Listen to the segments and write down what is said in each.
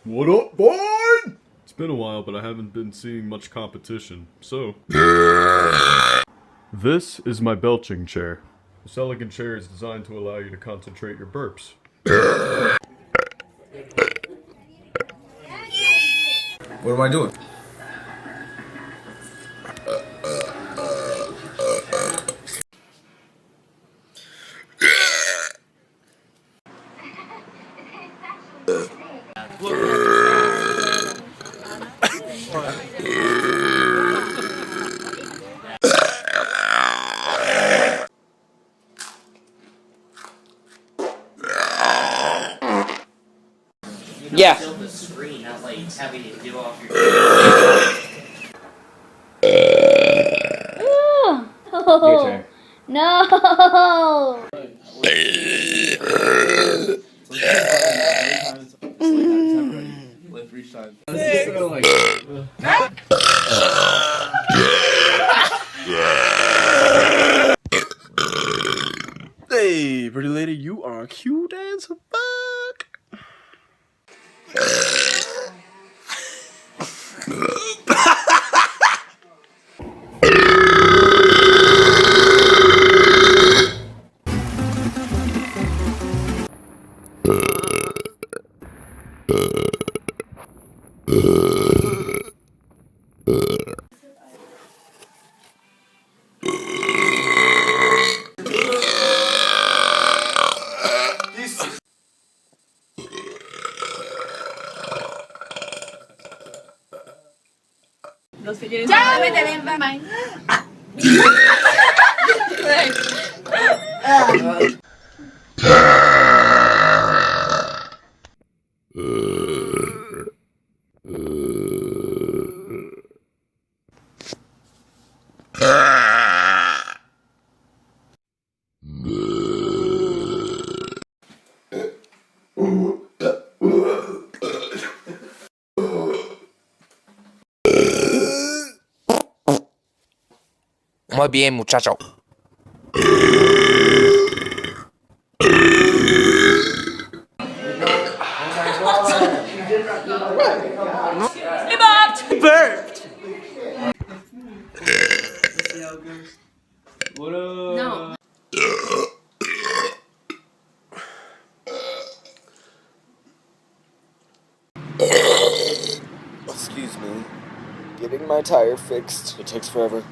What up, boy? It's been a while, but I haven't been seeing much competition, so... This is my belching chair. This elegant chair is designed to allow you to concentrate your burps. What am I doing? Yeah. The screen, not like having to do off your. Oh, no! Hey, pretty lady, you are cute as fuck. Ya, vete, ven, bye. Muy bien, muchacho. He burped! He burped. No. Excuse me. Getting my tire fixed. It takes forever.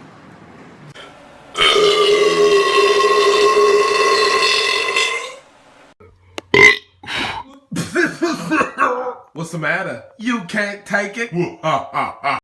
What's the matter? You can't take it?